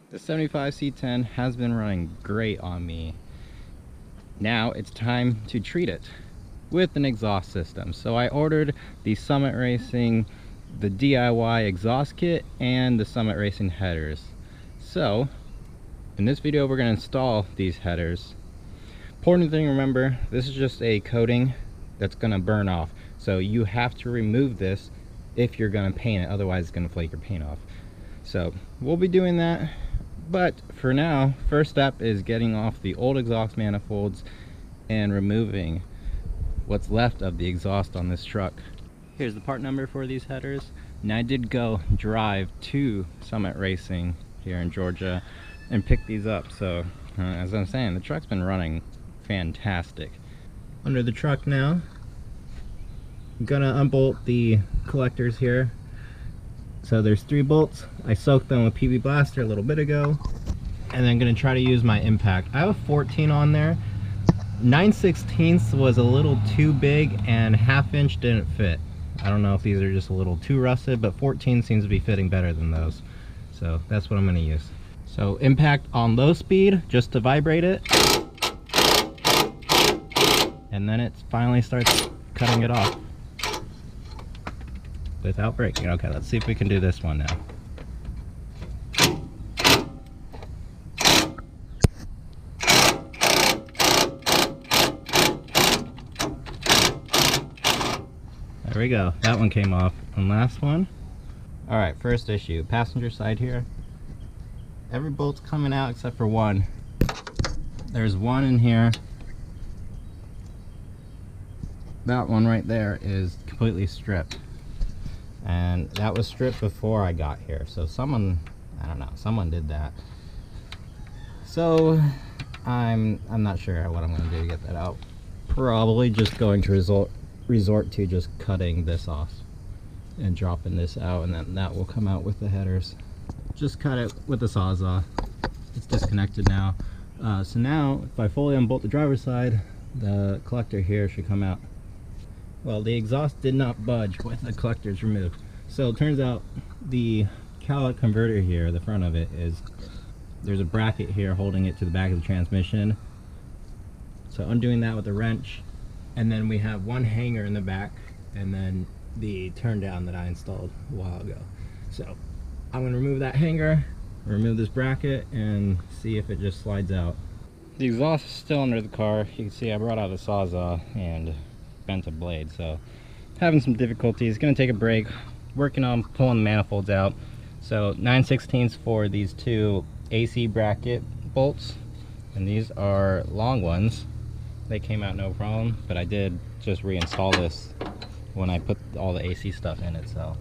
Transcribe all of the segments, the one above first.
The 75 C10 has been running great on me. Now it's time to treat it with an exhaust system. So I ordered the Summit Racing, the DIY exhaust kit, and the Summit Racing headers. So in this video we're going to install these headers. Important thing to remember, this is just a coating that's going to burn off. So you have to remove this if you're going to paint it, otherwise it's going to flake your paint off. So we'll be doing that. But for now, first step is getting off the old exhaust manifolds and removing what's left of the exhaust on this truck. Here's the part number for these headers. And I did go drive to Summit Racing here in Georgia and pick these up. So as I'm saying, the truck's been running fantastic. Under the truck now, I'm gonna unbolt the collectors here. So there's 3 bolts. I soaked them with PB Blaster a little bit ago, and then I'm gonna try to use my impact. I have a 14 on there. 9/16 was a little too big and 1/2 inch didn't fit. I don't know if these are just a little too rusted, but 14 seems to be fitting better than those. So that's what I'm gonna use. So impact on low speed just to vibrate it. And then it finally starts cutting it off without breaking. Okay, let's see if we can do this one now. There we go, that one came off. And last one. All right, first issue, passenger side here. Every bolt's coming out except for one. There's one in here. That one right there is completely stripped. And that was stripped before I got here. So someone, I don't know, someone did that. So I'm not sure what I'm gonna do to get that out. Probably just going to resort to just cutting this off and dropping this out, and then that will come out with the headers. Just cut it with the Sawzall. It's disconnected now. So now if I fully unbolt the driver's side, the collector here should come out. Well, the exhaust did not budge with the collectors removed. So it turns out the catalytic converter here, the front of it, there's a bracket here holding it to the back of the transmission. So undoing that with a wrench, and then we have one hanger in the back, and then the turn down that I installed a while ago. So I'm going to remove that hanger, remove this bracket, and see if it just slides out. The exhaust is still under the car. You can see I brought out a Sawzall and bent a blade, so having some difficulties. Gonna take a break, working on pulling the manifolds out. So 9/16 for these 2 AC bracket bolts, and these are long ones. They came out no problem, but I did just reinstall this when I put all the AC stuff in it. So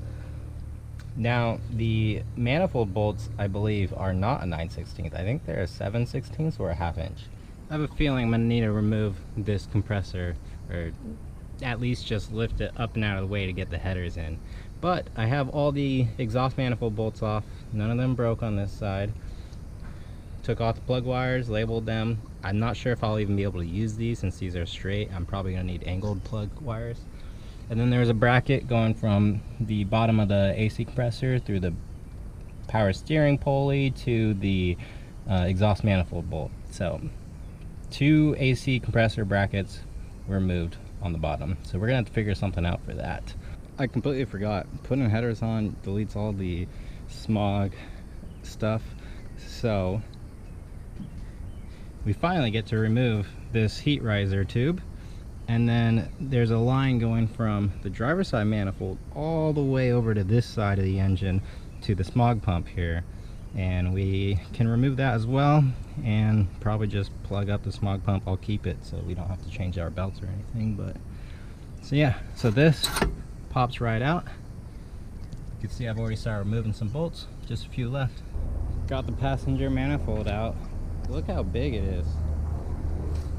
now the manifold bolts, I believe, are not a 9/16. I think they're a 7/16 or a 1/2 inch. I have a feeling I'm gonna need to remove this compressor, or at least just lift it up and out of the way to get the headers in. But I have all the exhaust manifold bolts off. None of them broke on this side. Took off the plug wires, labeled them. I'm not sure if I'll even be able to use these since these are straight. I'm probably gonna need angled plug wires. And then there's a bracket going from the bottom of the AC compressor through the power steering pulley to the exhaust manifold bolt. So 2 AC compressor brackets were removed on the bottom, so we're gonna have to figure something out for that. I completely forgot, putting headers on deletes all the smog stuff. So we finally get to remove this heat riser tube, and then there's a line going from the driver's side manifold all the way over to this side of the engine to the smog pump here, and we can remove that as well and probably just plug up the smog pump. I'll keep it so we don't have to change our belts or anything. But so yeah, so this pops right out. You can see I've already started removing some bolts, just a few left. Got the passenger manifold out. Look how big it is.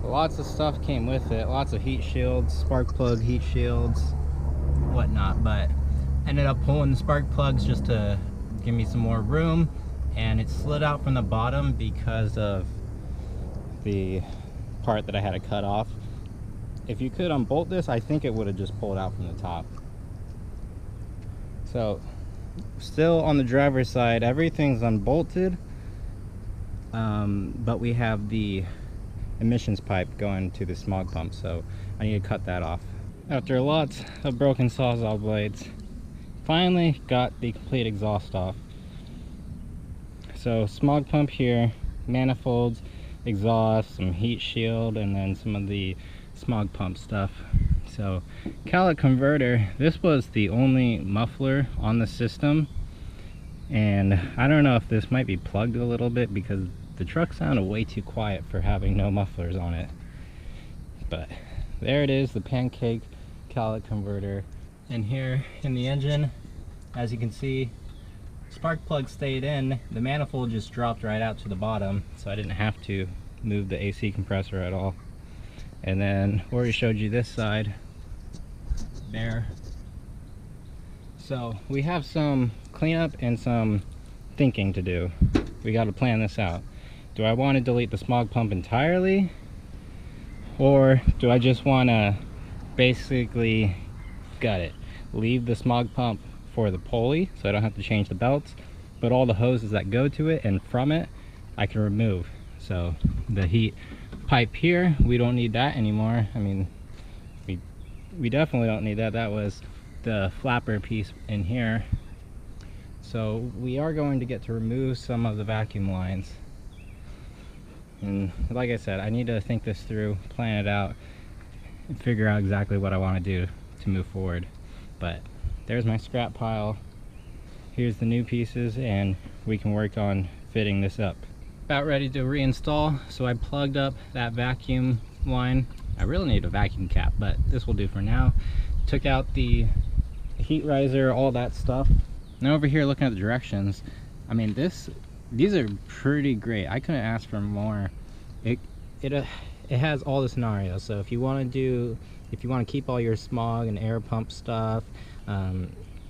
Lots of stuff came with it, lots of heat shields, spark plug heat shields, whatnot, but ended up pulling the spark plugs just to give me some more room, and it slid out from the bottom because of the part that I had to cut off. If you could unbolt this, I think it would have just pulled out from the top. So still on the driver's side, everything's unbolted but we have the emissions pipe going to the smog pump, so I need to cut that off. After lots of broken Sawzall blades, finally got the complete exhaust off. So smog pump here, manifolds, exhaust, some heat shield, and then some of the smog pump stuff. So catalytic converter, this was the only muffler on the system, and I don't know if this might be plugged a little bit because the truck sounded way too quiet for having no mufflers on it. But there it is, the pancake catalytic converter. And here in the engine, as you can see, spark plug stayed in, the manifold just dropped right out to the bottom, so I didn't have to move the AC compressor at all. And then already showed you this side there. So we have some cleanup and some thinking to do. We got to plan this out. Do I want to delete the smog pump entirely, or do I just want to basically gut it, leave the smog pump for the pulley so I don't have to change the belts, but all the hoses that go to it and from it I can remove. So the heat pipe here, we don't need that anymore. I mean, we definitely don't need that. That was the flapper piece in here. So we are going to get to remove some of the vacuum lines, and like I said, I need to think this through, plan it out, and figure out exactly what I want to do to move forward. But there's my scrap pile, here's the new pieces, and we can work on fitting this up. About ready to reinstall, so I plugged up that vacuum line. I really need a vacuum cap, but this will do for now. Took out the heat riser, all that stuff. Now over here looking at the directions, I mean, these are pretty great. I couldn't ask for more. It has all the scenarios. So if you want to keep all your smog and air pump stuff,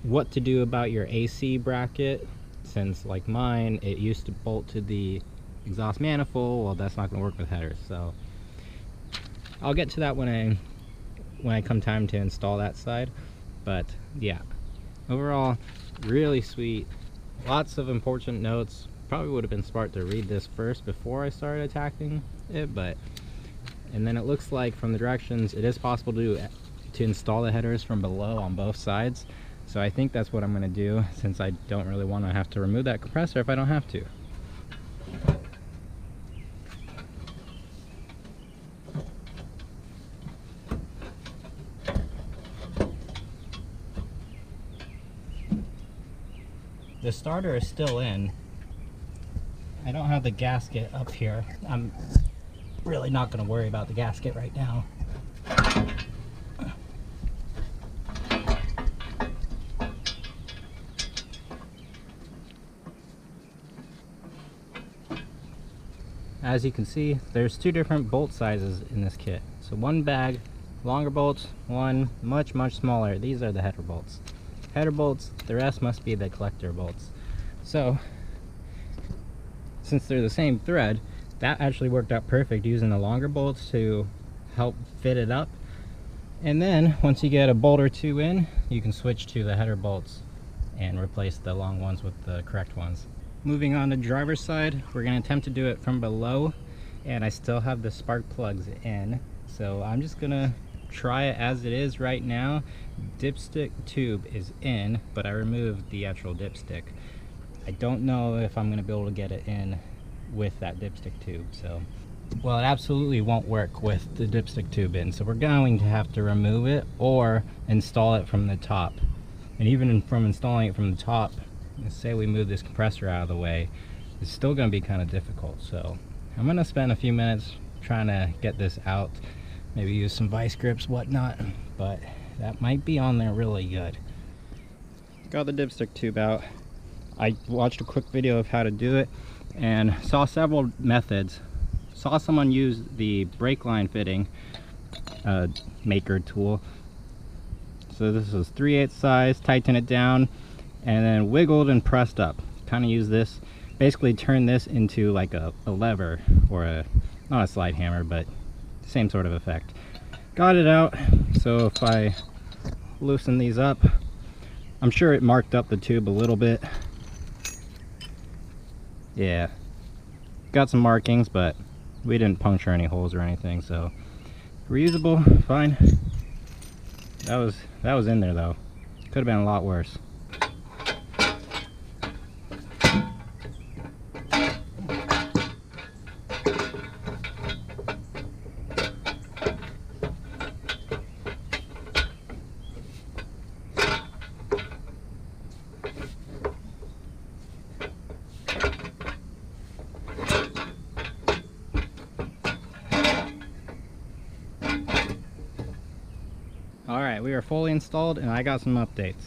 what to do about your AC bracket, since like mine, it used to bolt to the exhaust manifold. Well, that's not going to work with headers, so I'll get to that when I come time to install that side. But yeah, overall really sweet, lots of important notes. Probably would have been smart to read this first before I started attacking it, and then it looks like from the directions it is possible to install the headers from below on both sides. So I think that's what I'm going to do, since I don't really want to have to remove that compressor if I don't have to. The starter is still in. I don't have the gasket up here. I'm really not going to worry about the gasket right now. As you can see, there's two different bolt sizes in this kit. So one bag, longer bolts, one much smaller. These are the header bolts. Header bolts, the rest must be the collector bolts. So since they're the same thread, that actually worked out perfect, using the longer bolts to help fit it up. And then once you get a bolt or two in, you can switch to the header bolts and replace the long ones with the correct ones. Moving on to driver's side, we're going to attempt to do it from below, and I still have the spark plugs in, so I'm just going to try it as it is right now. Dipstick tube is in, but I removed the actual dipstick. I don't know if I'm going to be able to get it in with that dipstick tube. So, well, it absolutely won't work with the dipstick tube in, so we're going to have to remove it or install it from the top. And even from installing it from the top, let's say we move this compressor out of the way, it's still going to be kind of difficult. So I'm going to spend a few minutes trying to get this out, maybe use some vice grips, whatnot, but that might be on there really good. Got the dipstick tube out. I watched a quick video of how to do it and saw several methods. Saw someone use the brake line fitting maker tool. So this is 3/8 size, tighten it down, and then wiggled and pressed up. Kind of use this, basically turn this into like a lever, or not a slide hammer, but same sort of effect. Got it out. So if I loosen these up, I'm sure it marked up the tube a little bit. Yeah, Got some markings, but we didn't puncture any holes or anything, so reusable, fine. That was in there though. Could have been a lot worse. Alright, we are fully installed and I got some updates.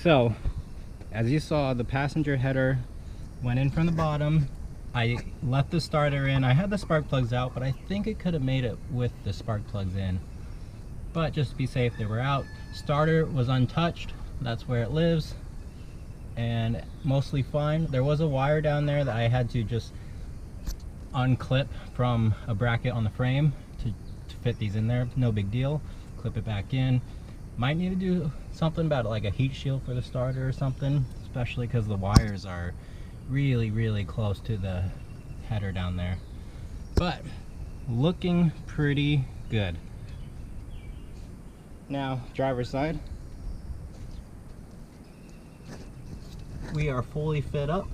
So, as you saw, the passenger header went in from the bottom. I left the starter in. I had the spark plugs out, but I think it could have made it with the spark plugs in. But just to be safe, they were out. Starter was untouched. That's where it lives. And mostly fine. There was a wire down there that I had to just unclip from a bracket on the frame to fit these in there. No big deal. Clip it back in. Might need to do something about it, like a heat shield for the starter or something, especially because the wires are really close to the header down there. But looking pretty good. Now, driver's side, we are fully fit up.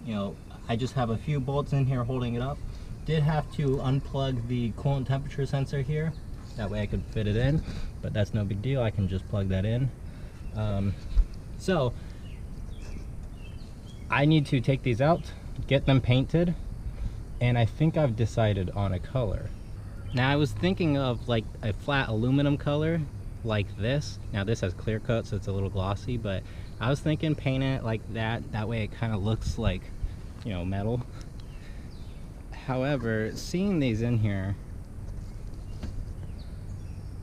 You know, I just have a few bolts in here holding it up. Did have to unplug the coolant temperature sensor here, that way I could fit it in, but that's no big deal. I can just plug that in. So I need to take these out, get them painted, and I think I've decided on a color. Now I was thinking of like a flat aluminum color like this. Now this has clear coat, so it's a little glossy, but I was thinking paint it like that. That way it kind of looks like, you know, metal. However, seeing these in here,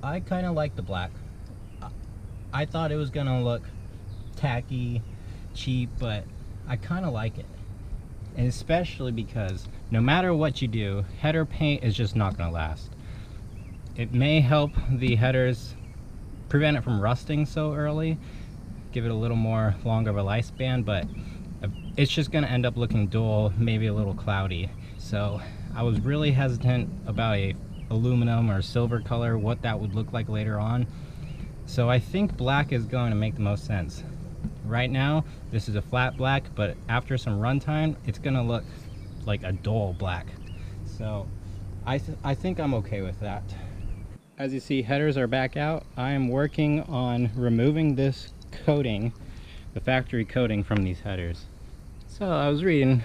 I kind of like the black. I thought it was gonna look tacky, cheap, but I kind of like it. And especially because no matter what you do, header paint is just not gonna last. It may help the headers prevent it from rusting so early, give it a little more longer of a lifespan, but it's just gonna end up looking dull, maybe a little cloudy. So I was really hesitant about a aluminum or silver color, what that would look like later on. So I think black is going to make the most sense. Right now, this is a flat black, but after some runtime, it's going to look like a dull black. So I think I'm okay with that. As you see, headers are back out. I am working on removing this coating, the factory coating from these headers. So I was reading,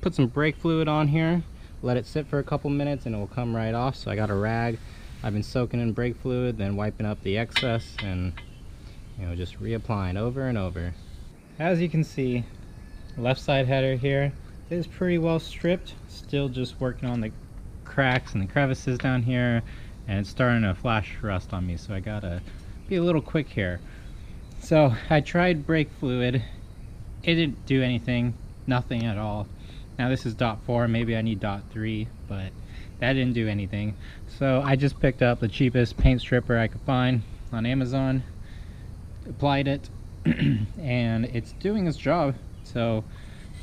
put some brake fluid on here, let it sit for a couple minutes and it will come right off. So I got a rag. I've been soaking in brake fluid, then wiping up the excess and, you know, just reapplying over and over. As you can see, left side header here is pretty well stripped. Still just working on the cracks and the crevices down here, and it's starting to flash rust on me, so I gotta be a little quick here. So I tried brake fluid. It didn't do anything, nothing at all. Now this is dot 4, maybe I need dot 3, but that didn't do anything. So I just picked up the cheapest paint stripper I could find on Amazon, applied it, and it's doing its job. So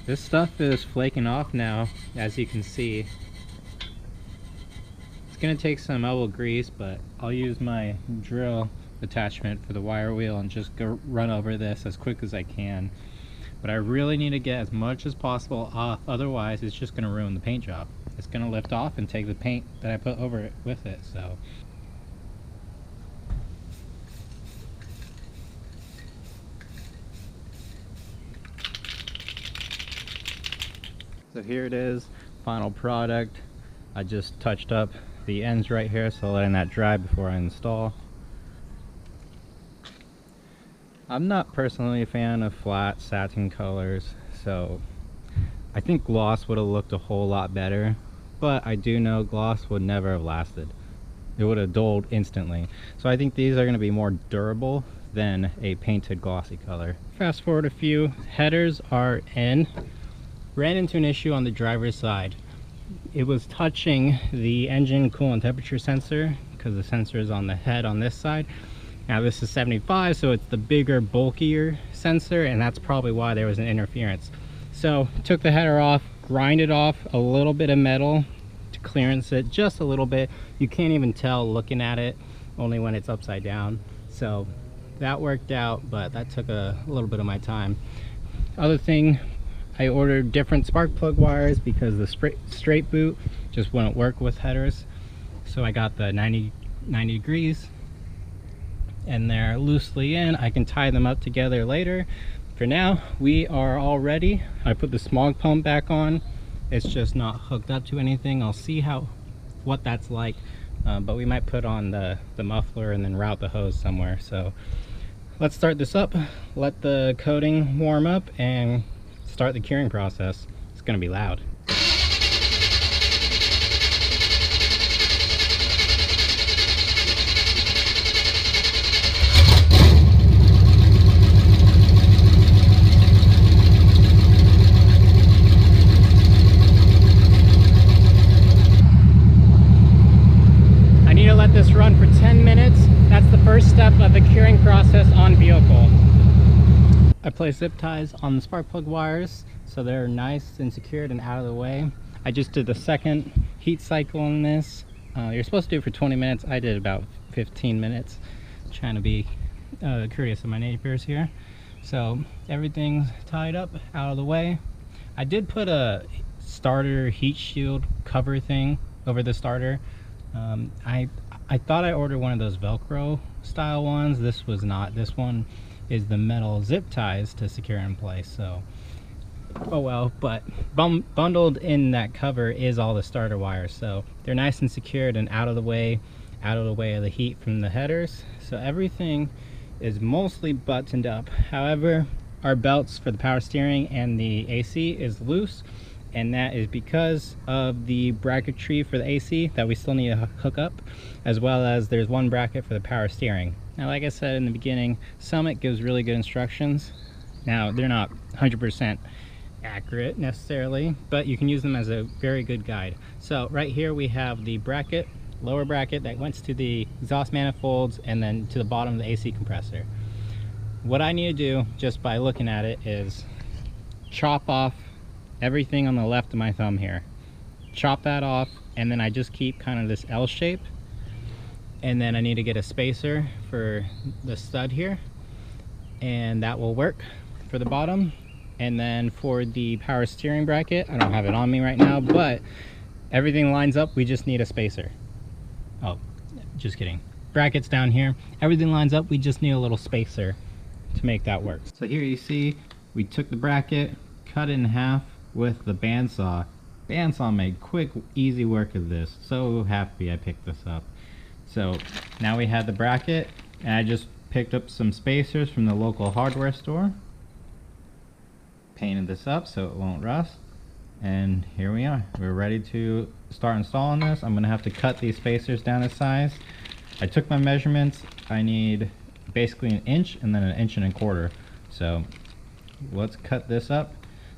this stuff is flaking off now, as you can see. It's gonna take some elbow grease, but I'll use my drill attachment for the wire wheel and just go run over this as quick as I can. But I really need to get as much as possible off, otherwise it's just going to ruin the paint job. It's going to lift off and take the paint that I put over it with it. So here it is, final product. I just touched up the ends right here, so letting that dry before I install. I'm not personally a fan of flat satin colors, so I think gloss would have looked a whole lot better, but I do know gloss would never have lasted. It would have dulled instantly. So I think these are going to be more durable than a painted glossy color. Fast forward a few, headers are in. Ran into an issue on the driver's side. It was touching the engine coolant temperature sensor, because the sensor is on the head on this side. Now this is 75, so it's the bigger, bulkier sensor, and that's probably why there was an interference. So took the header off, grinded off a little bit of metal to clearance it just a little bit. You can't even tell looking at it, only when it's upside down. So that worked out, but that took a little bit of my time. Other thing, I ordered different spark plug wires because the straight boot just wouldn't work with headers. So I got the 90 degrees, and they're loosely in. I can tie them up together later. For now, we are all ready. I put the smog pump back on. It's just not hooked up to anything. I'll see what that's like, but we might put on the muffler and then route the hose somewhere. So let's start this up, let the coating warm up, and start the curing process. It's gonna be loud. Let this run for 10 minutes. That's the first step of the curing process on vehicle. I placed zip ties on the spark plug wires so they're nice and secured and out of the way. I just did the second heat cycle on this. You're supposed to do it for 20 minutes. I did about 15 minutes, trying to be courteous of my neighbors here. So everything's tied up, out of the way. I did put a starter heat shield cover thing over the starter. I thought I ordered one of those Velcro style ones. This was not. This one is the metal zip ties to secure in place. So, oh well, but bundled in that cover is all the starter wires. So they're nice and secured and out of the way of the heat from the headers. So everything is mostly buttoned up. However, our belts for the power steering and the AC is loose, and that is because of the bracketry for the AC that we still need to hook up, as well as there's one bracket for the power steering. Now, like I said in the beginning, Summit gives really good instructions. Now, they're not 100% accurate necessarily, but you can use them as a very good guide. So right here we have the bracket, lower bracket that went to the exhaust manifolds and then to the bottom of the AC compressor. What I need to do, just by looking at it, is chop off everything on the left of my thumb here. Chop that off, and then I just keep kind of this L shape, and then I need to get a spacer for the stud here, and that will work for the bottom. And then for the power steering bracket, I don't have it on me right now, but everything lines up. We just need a spacer. Oh, just kidding. Brackets down here, everything lines up. We just need a little spacer to make that work. So here you see we took the bracket, cut it in half with the bandsaw. Bandsaw made quick, easy work of this. So happy I picked this up. So now we have the bracket, and I just picked up some spacers from the local hardware store. Painted this up so it won't rust, and here we are. We're ready to start installing this. I'm gonna have to cut these spacers down to size. I took my measurements. I need basically 1 inch and then 1.25 inches. So let's cut this up.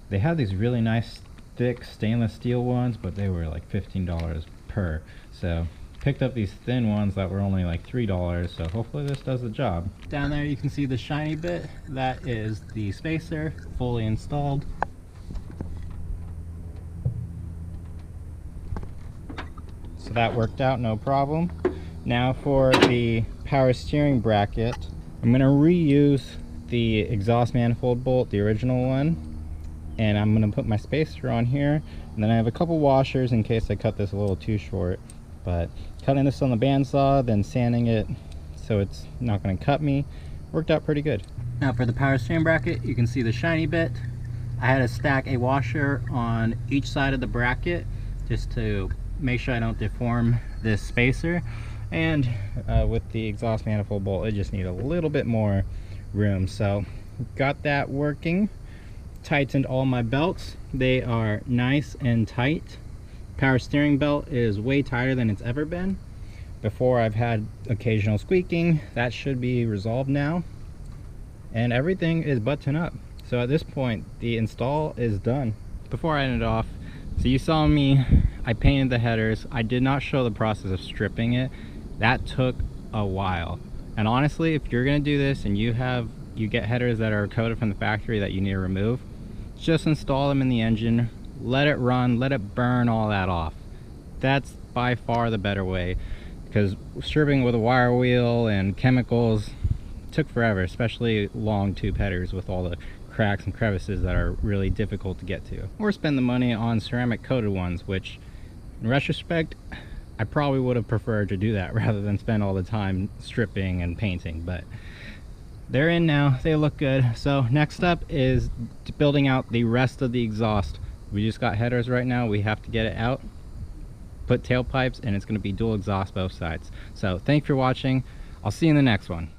They have these really nice thick stainless steel ones, but they were like $15 per. So picked up these thin ones that were only like $3, so hopefully this does the job. Down there you can see the shiny bit. That is the spacer, fully installed. So that worked out no problem. Now for the power steering bracket, I'm going to reuse the exhaust manifold bolt, the original one, and I'm going to put my spacer on here, and then I have a couple washers in case I cut this a little too short. But cutting this on the bandsaw, then sanding it so it's not going to cut me, worked out pretty good. Now for the power steering bracket, you can see the shiny bit. I had to stack a washer on each side of the bracket just to make sure I don't deform this spacer. And with the exhaust manifold bolt, it just needed a little bit more room. So got that working. Tightened all my belts. They are nice and tight. Power steering belt is way tighter than it's ever been. Before, I've had occasional squeaking. That should be resolved now, and everything is buttoned up. So at this point the install is done. Before I end it off, so you saw me, I painted the headers. I did not show the process of stripping it. That took a while, and honestly, if you're gonna do this and you get headers that are coated from the factory that you need to remove, just install them in the engine, let it run, let it burn all that off. That's by far the better way, because stripping with a wire wheel and chemicals took forever, especially long tube headers with all the cracks and crevices that are really difficult to get to. Or spend the money on ceramic coated ones, which in retrospect I probably would have preferred to do that rather than spend all the time stripping and painting, but they're in now, they look good. So next up is building out the rest of the exhaust. We just got headers right now, we have to get it out, put tailpipes, and it's going to be dual exhaust both sides. So thanks for watching, I'll see you in the next one.